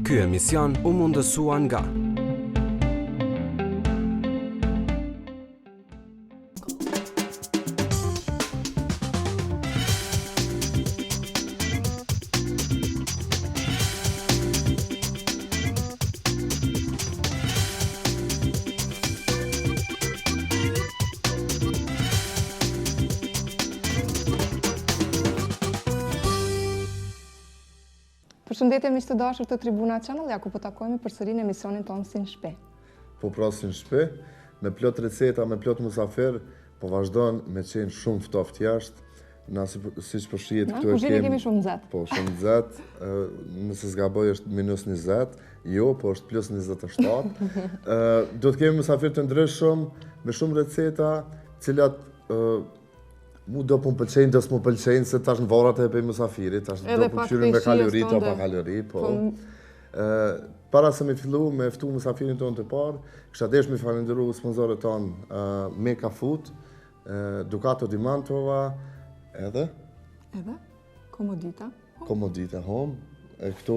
Ky emision u mundësua nga Përshëndetje miq të dashur të Tribuna Channel, ja ku po takojmë përsëri në emisionin tonë Si në shtëpi. Po pra si në shtëpi, me plot receta, me plot musafir, po vazhdon me qenë shumë ftoft jashtë. Na siç po shihet këtu e kemi shumë nxehtë. Po, shumë nxehtë. Nëse s'gaboj është -20, jo, po është +27. Do të kemi musafir të ndryshëm, me shumë receta, cilat mu do po më pëlqejnë, do s'mu pëlqejnë, se tash në varat e bëjmë musafirit, tash do po qyrim me kalori, do pa kalori, po. Para se me fillu me ftu musafirin tonë të parë, kisha desh me falenderu sponsorët tonë Meka Food, Ducato di Mantova, edhe Komodita. Komodita Home, e këto...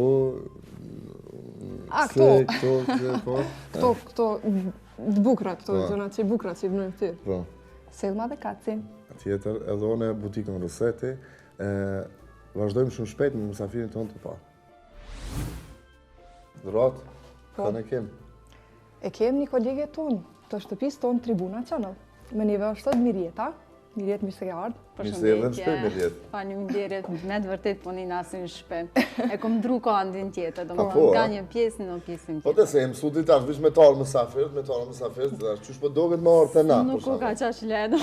Këto t'bukra, këto zonat që i bukra që i bënojmë këtyr. Po. Selma dhe Kaci. Tjetër, edhe one butikën Roseti, vazhdojmë shumë shpejt me musafirin tonë të parë. Dhurat, ka ne kem? E kem një kolege tonë, të shtëpisë tonë Tribuna Channel. Me neve është thot Mirjeta. Mirjet, mirë se ke ardhë. Mirë se edhe në shpe, Mirjet. Faleminderit, me të vërtet po një nasin në shpe. E kom ndru andin tjetër, do më nga një pjesë në pjesën tjetër. Po të se, mësu ti tash, vish me talë mësafirt, qysh po doget më orë të na. Nuk u ka qash ledë.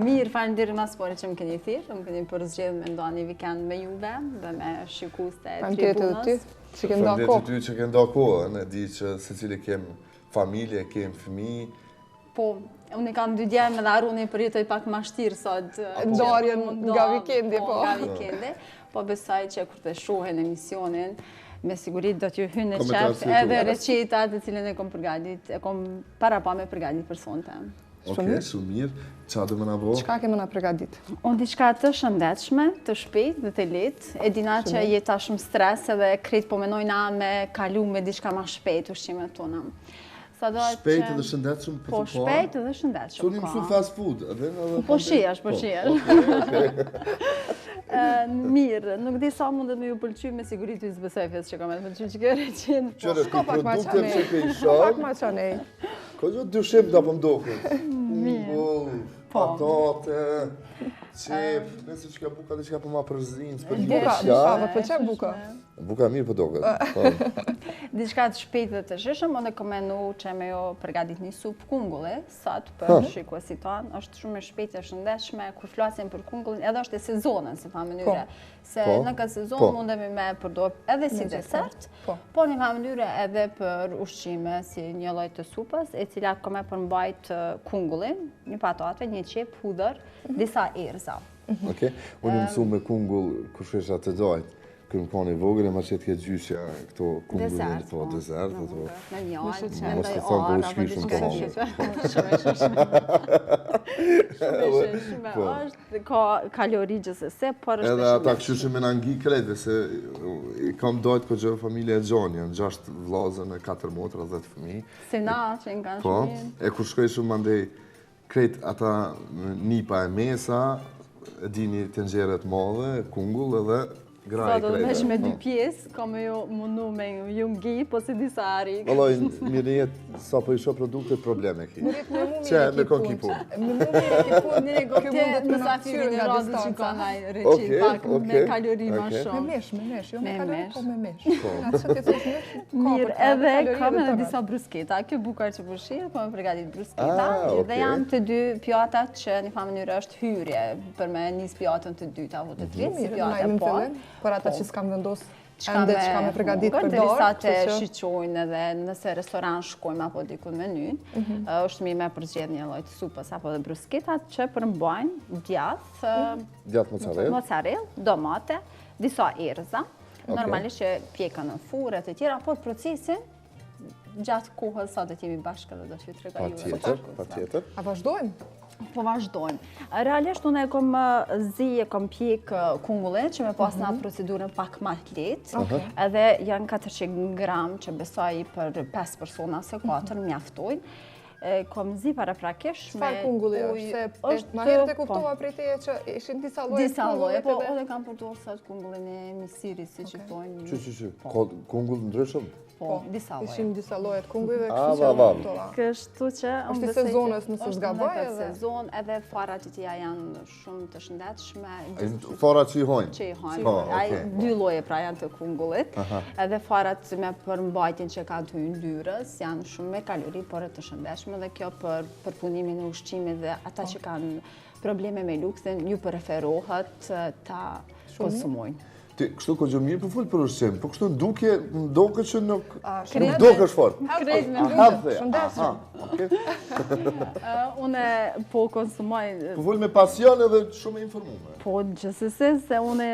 Mirë, faleminderit mas pori që më keni thirrë, më keni përzgjedhur me nda një vikend me juve dhe me shikuste Tribunës. Faleminderit ty që ke nda kohë, ne di që secili kem familje, kem fëmijë. Po, unë kam 2 djemë dhe Aruni përjetoj pak ma shtirë sot. Ndarjen nga vikendi, po. Nga vikendi, po besoj që kur të shohen emisionin, me sigurit do t'ju hynë në qef edhe recetat e cilën e kom përgadit, e kom para pa me përgadit për sonte. Oke, shumë mirë. Qa do më na bo? Qka keme na përgadit? Unë diçka të shëndetshme, të shpejt dhe të lehtë. E dina që jeta shumë stres edhe krejt po menojna me kalu me diçka ma shpejt ushqimet tona. Shpejt edhe shëndetshëm? Po, shpejt edhe shëndetshëm. Qoni mësu fast food? Po shiash. Mirë, nuk di sa mundet me ju pëlqy, me sigurit ju zbësoj fes që ka me të pëlqy që kërë qenë. Qërë, për produktet që ke i shanë? Pak ma qanej. Ko që dyshim të pëmdokët? Mirë. Patate, qep, nëse që ka buka dhe që ka për ma përzinë. Buka, më pëlqen buka. Buka mirë për doket. Diçka të shpejt dhe të shishëm, unë e komenu që me jo përgadit një supë kungulli, sot për shikuesit tonë, është shumë e shpejt e shëndeshme, kur flasim për kungullin, edhe është e sezonën, si fa mënyre. Se në këtë sezon mundemi me përdor edhe si desert, po një fa mënyre edhe për ushqime, si një lloj të supës, e cilat kome përmbajt kungullin, një patate, një qep, hudër, disa erza. Oke, unë mësu me kungull kur shesha të dojt. Kërë më kone vogële, ma që t'ke gjyshja këto kungullin, po, desert. Me njallë, që mos të thonë për ushqy shumë të halë. Shumë është, ka kalori gjësëse, por është edhe ata këshyshë me në ngi krejtve, se kam dojtë për gjë familje e gjoni, janë 6 vlazën e 4 motra, 10 fëmi. Si na, që në kanë shumë. shumë. E kur shkoj shumë mandej krejt ata nipa e mesa, e dini tenxheret madhe, kungull edhe Sa do të mesh me 2 pjesë, ka me jo mundu me ju ngi, po si disa ari. Vallaj, mirë jetë, sa po isho produkte, probleme ki. Që me kon ki punë. Një kote në zafirin e razë që ka naj reqin, pak me kalori ma shumë. Me mesh, jo me kalori, po me mesh. Mirë, edhe kam edhe disa brusketa. Kjo bukar që përshirë, po me përgatit brusketa. Dhe janë të 2 pjatat që një fa mënyrë është hyrje, për me njës pjatën të dyta, apo të tretë, si pjatë e po. Por ata që s'kam vendos ende që kam e përgadit për dorë. Derisa të shiqojnë edhe nëse restoran shkojmë apo dikun menyn, është mirë me përzgjedh një lloj të supës apo dhe brusketat që përmbajnë djath mozzarella, domate, disa erza, normalisht që pjekën në furrë e tjera, por procesin gjatë kohës sa do të jemi bashkë dhe do t'ju tregoj juve. Patjetër. A vazhdojmë? Po vazhdojmë. Realisht unë e kom pjek kungullin që me pas në atë procedurën pak ma të letë. Edhe janë 400 gram që besoj për 5 persona se 4 mjaftojnë. Kom zi paraprakish me Çfarë kungulli është? Ma herët e kuptova prej teje që ishin disa lloje kungulle. Po, unë kam përdorur sot kungullin e misirit, si që thonë. Që. Kungull ndryshëm? Po, disa lloje. Ishin disa lloje të kungujve, kështu që Kështu që është i sezonës nëse zgaboj edhe. Është sezon edhe farat që tija janë shumë të shëndetshme. Farat që i hojnë? Që i hojnë. Ai dy lloje pra janë të kungullit. Edhe farat me përmbajtjen që kanë të yndyrës janë shumë me kalori, por të shëndetshme dhe kjo për përpunimin e ushqimit dhe ata që kanë probleme me luksin ju preferohet ta konsumojnë. Ti, kështu ko gjë mirë për full për ushqim, po kështu ndoke që nuk dokesh fort. Krejt me luksin, shëndetshëm. Une po konsumoj... Po full me pasion edhe shumë e informume. Po gjithsesi se une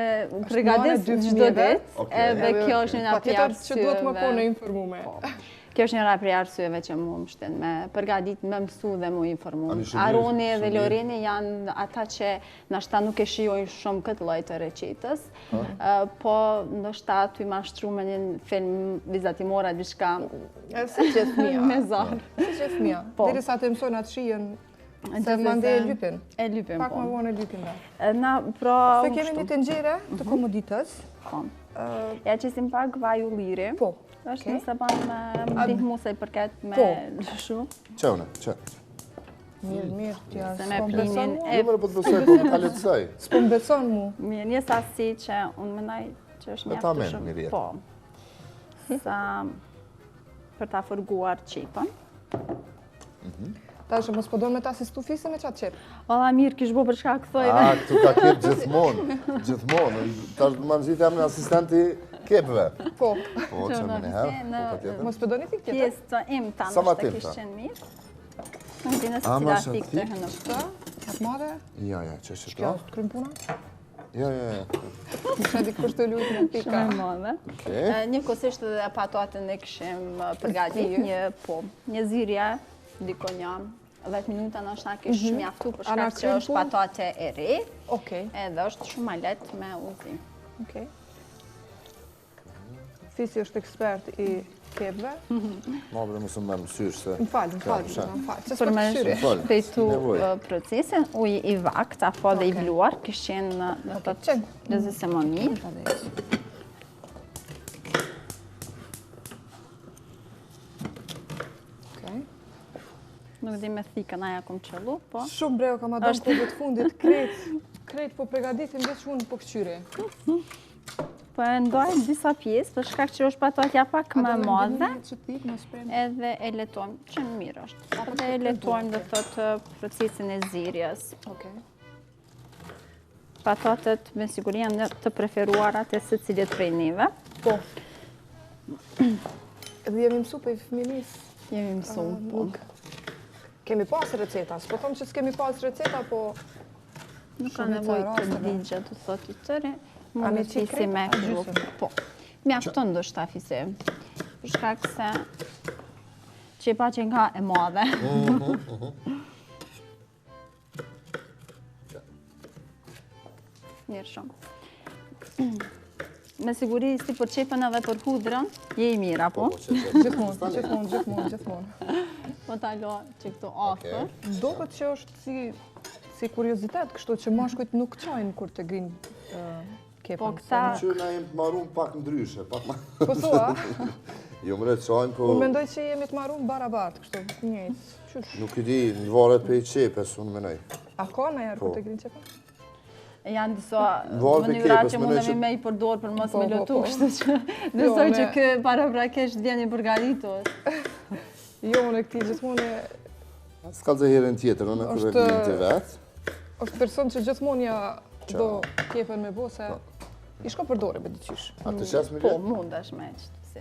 përgatis çdo ditë, edhe kjo është një prej arsyeve që duhet më po në informume. Kjo është një prej arsyeve që mu më shten me përgadit, me mësu dhe mu informu. Aroni dhe Loreni janë ata që nashta nuk e shijojnë shumë këtë lloj të recetës, po ndoshta ty mashtru me një film vizatimora diçka si gjithë fëmija. Me zarë. Si gjithë fëmija. Derisa të mësojnë atë shijen, se mande e lypin. E lypin, po. Pak më vonë e lypin dhe. Na, pra... Se kemi një tenxhere të komoditës. Ja qesim pak vaj ulliri. Po. është nëse ban me ndihmu se i përket me lëshu. Që une, që? Mirë, tja, se me plinin e... Jo mërë po të bësoj, po të kaletësaj. S'po më beson mu. Mirë, një sasi që unë mendoj që është mjaftë të shumë. Po. Sa për ta fërguar qipën. Ta është mos po do me ta si stufise me qatë qepë? Valla mirë, kishë bo për shka këthoj. Këtu ka kepë gjithmonë. Ta është më nëzit jam në asistenti kepëve. Po. Po, që më njëherë. Mos po do një fikë tjetër? Pjesë të im ta nështë të kishë qenë mirë. Në të nësë cila fikë të hënë. Qatë madhe? Ja, që është Kjo është krym puna? Ja. Më shëti kështë të lutë në pika. Shumë madhe. Një kosisht dhe patuatën e këshim përgatit një zirja, diko një 10 minuta në është nga kishë mjaftu për shkak që është patate e re, edhe është shumë ma letë me uzim. Fisi është ekspert i kepëve. Ma bre mësë më mërë mësysh se... Më falë. Për me shpejtu procesin, uj i vakt, apo dhe i bluar, kishë qenë në të lëzësemoni. Nuk di me thikën aja kom qëllu, po... Shumë breo ka ma do në kodët fundit, krejt po pregaditim dhe që unë po këqyri. Po e ndojnë disa pjesë, për shkak që është patatja pak më madhe, edhe e letojmë, që në mirë është. Edhe e letojmë dhe thotë procesin e zirjes. Patatet me siguri janë të preferuarat e se cilit prej neve. Po. Edhe jemi mësu për i fëminis. Jemi mësu, po. Kemi pas receta, s'po thomë që s'kemi pas receta, po... Nuk ka nevoj të digja të thot i tëre, më me fisi me kështu. Po, mjafton do shta fisi. Për shkak se që i pa që nga e madhe. Mirë shumë. Me siguri si për qepën edhe për hudrën, je i mira, po? Gjithmonë. Po talo që këto afër. Do këtë që është si kuriozitet, kështu që mashkujt nuk qajnë kur të grinë kepën. Po këta... Që na jem të marun pak ndryshe, pak ma... Po thua? Jo më retë qajnë, po... Unë mendoj që jemi të marun barabartë, kështu njëjtë. Nuk i di, në varet për i qepes, unë menoj. A ka në jarë kur të grinë qepën? Janë disa mënyra që mundemi me i përdor për mos me lotu, kështu që nësoj që kë paraprakesh të vjeni përgaritur. Jo, në këti gjithmonë e... S'ka të herën tjetër, unë kërë e të vetë. është person që gjithmonë ja do kepën me bo, se i shko përdore me diqysh. A të qesë me Po, vjetë? mundesh me qëtë si.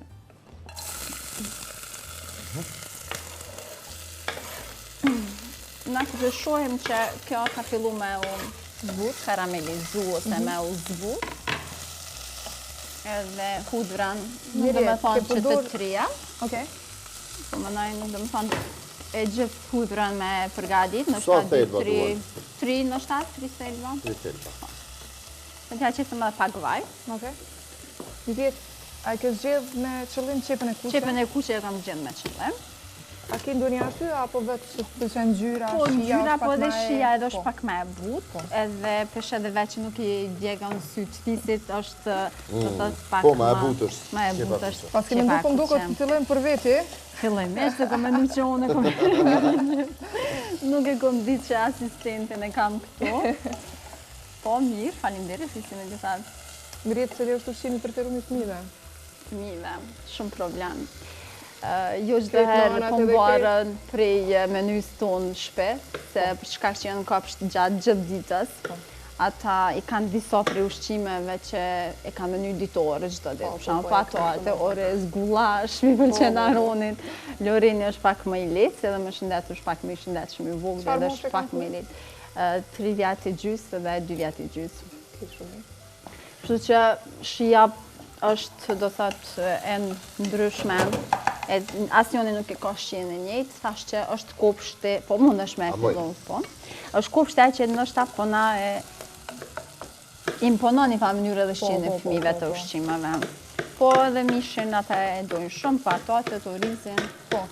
Na këtë shohim që kjo ka fillu me karamelizu ose me u zbut. Edhe hudran, nuk do me thonë që të trija. Po më najnë, dhe më thonë, e gjithë hudrën me përgadit, në Sa 7, thelba 3, duan? 3 në 7, 3 thelba. 3 thelba. Në tja qesëm edhe pak vaj. Okej. Një vjetë, a e ke zgjedh me qëllim qepën e kuqe? Qepën e kuqe e kam gjendë me qëllim. A ke ndonjë aty, apo vetë që të pëlqen ngjyra, Po, shija, ngjyra, po edhe shija edhe është po. pak me e butë, edhe peshe edhe veç që nuk i djegën sy të fisit, është do të thot pak Po, me e butë është. Me e butë është. Pas kemi ndu po mduket të fillojmë për veti. Fillimisht, se kom mendu që unë nuk e kom ditë që asistentin e kam këtu. Po, mirë, faleminderit, si me gjithat Miriet, cili është ushqimi i preferuar i fëmijëve? fëmijëve, shumë problem. Jo çdo herë po mbarën prej menys tonë shpe, se për shkak që janë kopsht gjatë gjithë ditës. Ata i kanë disa prej ushqimeve që e kanë meny ditore çdo ditë. Për shembull patate, orez, gullash, mi pëlqen aronit. Loreni është pak më i lehtë, edhe më shëndet është pak më i shëndetshëm i vogël, edhe është pak më i lehtë. 3 vjet e gjysmë dhe 2 vjet e gjysmë. Kështu që shija është, do thot, e ndryshme. Asnjëri nuk e ka shqinë e njëjtë, thash që është kopshti, po mundesh me e fillon, po. Është kopshti që ndoshta po na e imponon një fa mënyrë edhe shqinë e fëmijëve të ushqimeve. Po edhe mishin ata e dojnë shumë, patatet, orizin, po.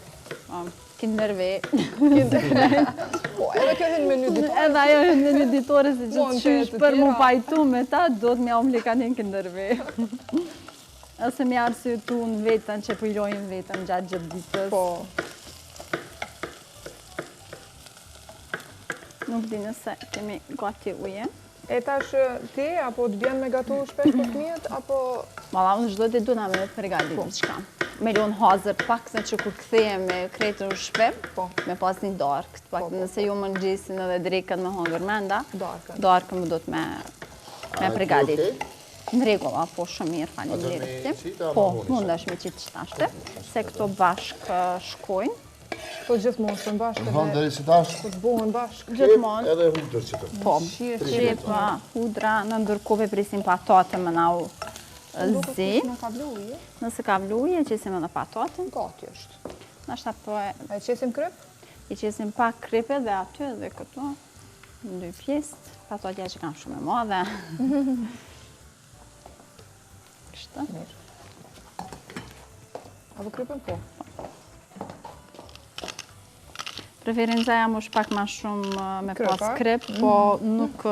Kinderve. Po, edhe kjo hyn menu ditore. Edhe ajo hyn menu ditore se gjithë qysh për mu pajtu me ta, do të mja umlikanin kinderve. Ose me arsyetuar vetën që pujlojnë vetën gjatë gjithë ditës. Po. Nuk di nëse kemi gati uje. E tash ti, apo të vjen me gatu shpesh për fëmijët, apo... Malla, unë çdo ditë duna me përgatitur diçka. Me lënë hazër pak se që kur kthehem me kretën në shtëpi, me pas një darkë, pak nëse ju mëngjesin edhe drekën me hongër menda, darkën më do të me përgatit. Në rregull, po shumë mirë, faleminderit. Po, mundesh me qitë qitashte, se këto bashkë shkojnë. Po gjithmonë shkojnë bashkë edhe... Në deri si tash? Po të bohen bashkë. Gjithmonë. Edhe hudër që të. Po, qepa, hudra, në ndërkove presim patate më nau zi. Nëse ka vlu uje, qesim edhe patate. Gati është. Nashta po e... A e qesim kryp? I qesim pak krype dhe aty dhe këtu. Në 2 pjesë, patatja që kam shumë e madhe. Kështë? Apo krypën po? Preferenca jam është pak ma shumë me pas kryp, po nuk...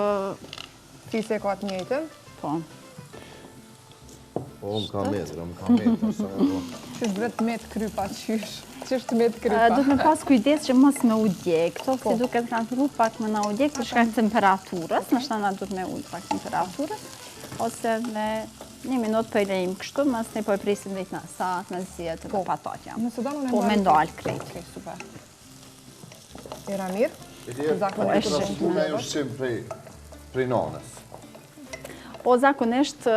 Ti se ka të njëjtën? Po. Po, më ka metrë. Qështë vetë metë krypa, qështë metë krypa? Do të me pas kujdes që mos me u djek. Këto si duke të kanë fillu pak me na u djek për shkak temperaturës, nështë na do të me u pak temperaturës. Ose me 1 minutë për lejmë kështu, mas ne po e presim dhe në saat, me zijet dhe patatja. Po me ndalë krejt. Okej, super. Era mirë? Po e shumë me ushqim prej nanës. Po zakonisht,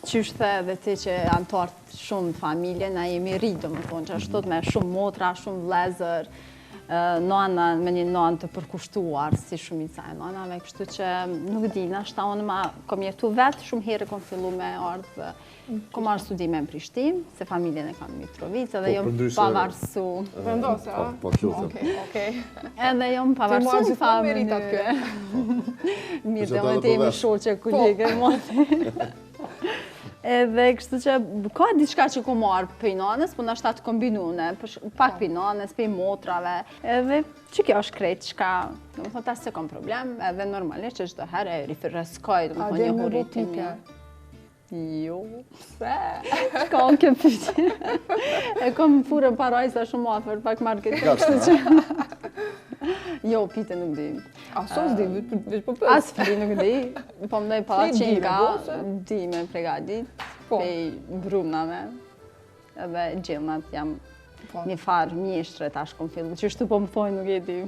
qysh the dhe ti që antartë shumë familje, na jemi rritë, më thonë, që ashtot me shumë motra, shumë vlezër, nana me një nanë të përkushtuar, si shumica e nanave, kështu që nuk di, nashta unë ma kom jetu vetë, shumë herë kom fillu me ardhë, kom arë studime në Prishtinë, se familjen e kam Mitrovica, dhe jom pavarësu. Vendose, a? Po, qëllë. Okej. Edhe jom pavarësu në fa mënyrë. Mirë, dhe më të jemi shoqe kolege, Edhe kështu që ka diçka që ku marrë për nanës, po nashta të kombinune, pak për nanës, për motrave, edhe që kjo është krejt qka, do më thotë asë se kom problem, edhe normalisht që çdo herë e rifreskoj, do më thonë një huritin. Jo, pse? Qka unë kjo pyetje? E kom furën paraj sa shumë afer, pak marketing, kështu që... Jo, pite nuk di. A sos di, veç po pës? As fri nuk di, po më dojë palacinka, di me pregadit, pej brumnave, edhe gjellnat jam një farë mjeshtre tash kom fillu, që shtu po më thojnë nuk e di.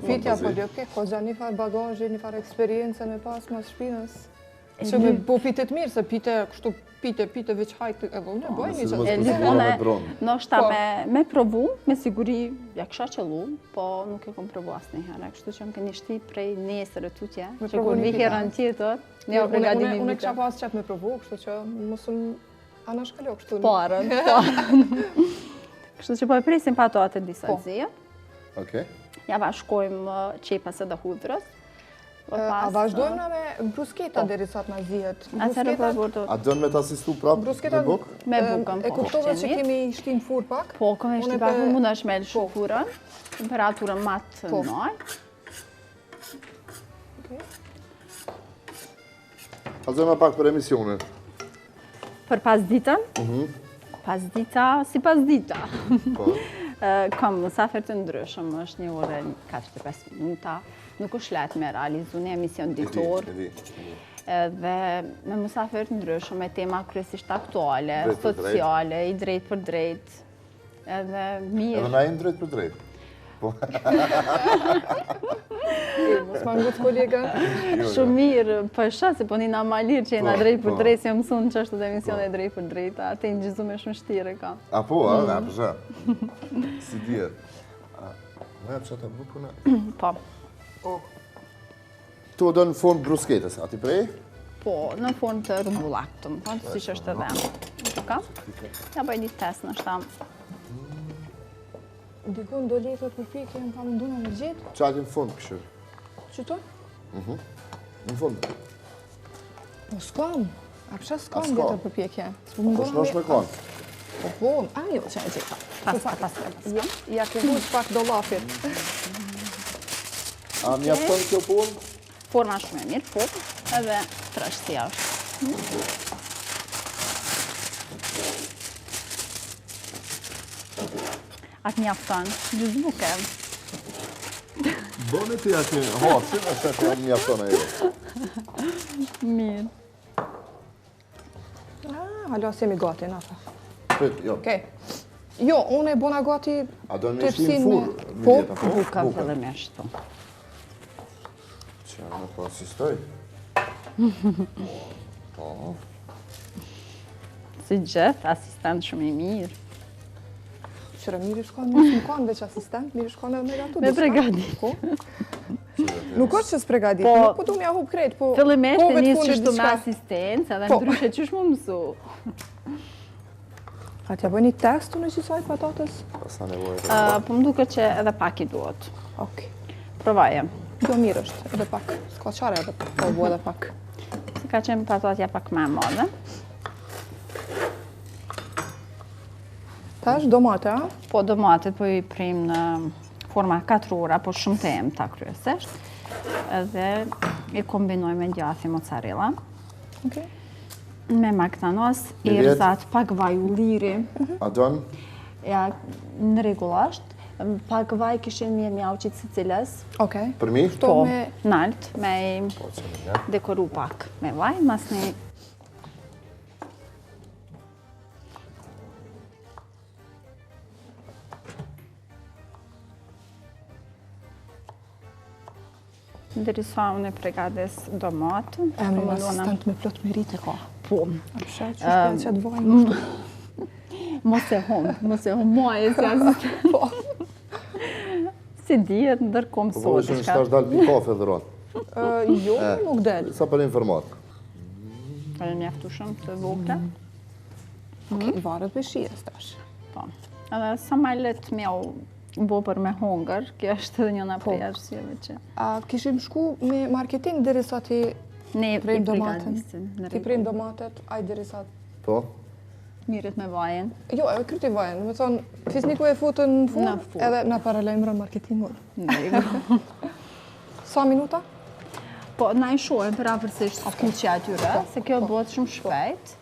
Fitja po ljoke, ko gja një farë bagajë, një farë eksperiencë me pas mas shpinës. Që me po pitet mirë, se pite kështu pite veç hajtë, edhe unë bëjnë një që... E lidhone, nështë me provu, me siguri, ja kësha qëllu, po nuk e kom provu asë një herë, kështu që më këni shti prej nesër e tutje, që kur vi herën tjetër, ne o pregadim i vite. Unë e kësha pas qep me provu, kështu që mosëm anashkallo kështu. Parën. Kështu që po e presim patatën disa zia. Okej. Ja bashkojmë qepas dhe hudrës. A vazhdojmë na me brusketa derisa të na zihet. Atëherë po e bërdo. A dën me të asistu prapë Brusketa me bukë? Me bukën, e po. kuptova që kemi shtim fur pak. Po, këmë ishte Unë pak, pe- mund është me lëshurën, temperaturën matë Po. naltë. Kalzojmë pak për emisionin. Për pas ditën, pas dita, si pas dita. Po. Kam mësafer të ndryshëm, është 1 orë 45 minuta, nuk është letë me realizu një emision ditor. E di. Dhe me mësafer të ndryshëm, me tema kryesisht aktuale, Drejt për drejt. sociale, i drejt për drejt. Edhe mirë. Edhe na jemi drejt për drejt. Po. Mos ma ngut kolega. Shumë mirë, për shasë, po një malir që jena Po, drejt për po. drejt, si mësun që është të emisione drejt për drejt, atë i në me shumë shtire ka. A po, a përshë. Si djetë. Me që të bukuna. Po, Tu do në fund brusketës, ati prej? po, në formë të rëmbullaktëm, po, si që është edhe. Ka? Ja bëj një test në shtam. Dikon do letët për pikë, më pa mundu në gjithë. Qatë në fund, këshër. Qëto? Në fund. Po s'kam. A pësha s'kam s'ka? letër për pjekje. Po shnosh me konë. Po po, ajo që e gjitha. Pas. Ja ke vujt pak dolapit. A mjafton kjo punë? Forma shumë e mirë, po, edhe trashësia është. Atë mjafton, gjysë buke. Bone të ja ke hapsin, është që mjafton ajo. Mirë. Hala, semi gati, nafa. Prit, jo. Okej. Jo, unë e bona gati A do në shtim tepsin furë? me... Po, Buka fillimisht, po. Që në po asistoj. Si gjithë, asistent shumë i mirë. qëra mirë shkon, mos më kanë veç asistent, mirë shkon edhe me gatu. Me pregadit. Po. Nuk është që s'pregadit, Po, nuk po du m'ja hup krejt, po... Fillimisht e kohëve të njësë fundit qështu me diçka. asistencë, edhe Po. ndryshe qysh më mësu. A t'ja bëj një test unë që saj patatës? Pasa nevojë. Po më duke që edhe pak i duhet. Okej. Provaje. Jo mirë është, edhe pak. S'ka qare edhe pak, po bu edhe pak. Si ka qenë patatja pak më e madhe. Tash domate, a? Po domatet po i prim në forma katrora, po shumë të emta kryesisht. Edhe i kombinoj me djathi mozzarella. Okej. Me magdanos, Me vjetë? erzat, pak vaj ulliri. A don? Ja, në regullasht. Pak vaj kishin mje mjauqit së cilës. Okej. Për mi? Kto Po, me... nalt, me Po, që në një. dekoru pak me vaj, mas një ndërisa unë e pregadis domatën. Emri po në mundona- asistent me plot merite ka. Po, A pësha që shpjellë që të vajnë. mos e hum, muaj e si asistent. Po. Si dihet, ndërkom Po, po, sot. ishën shtash dalë pi kafe dhe ronë. Jo, nuk del. Sa për informat. Për mjaftu shumë të vogla. Okej, varet me shijes tash. Po. Edhe sa ma let mjau bo për me hongër, kjo është edhe njëna prej arsyeve që A kishim shku me marketing derisa ti ne i prejmë domaten? pregadisim. në Ti prejmë domatet, aj derisa... Po? Mirët me vajen. Jo, e kryti vajnë, me thonë, fisniku e futën në Në fund, fund. edhe na paralajmëron marketingun. Në rregull. Sa minuta? Po, na i shohem për afërsisht skuqja atyre, se kjo bëhet shumë shpejt.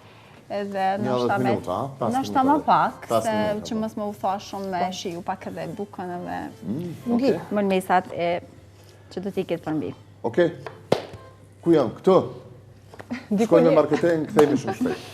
Edhe Një nështë 10 minuta, a? 5 nështë minuta më dhe. pak, 5 se minuta, që po. mos më u thash shumë me shiu pak edhe bukën edhe Nuk i. më në mesat e që do t'i ketë përmbi. Okej. Ku jam? Këtu? Shkojnë me marketing, këthejmë shumë shpejt.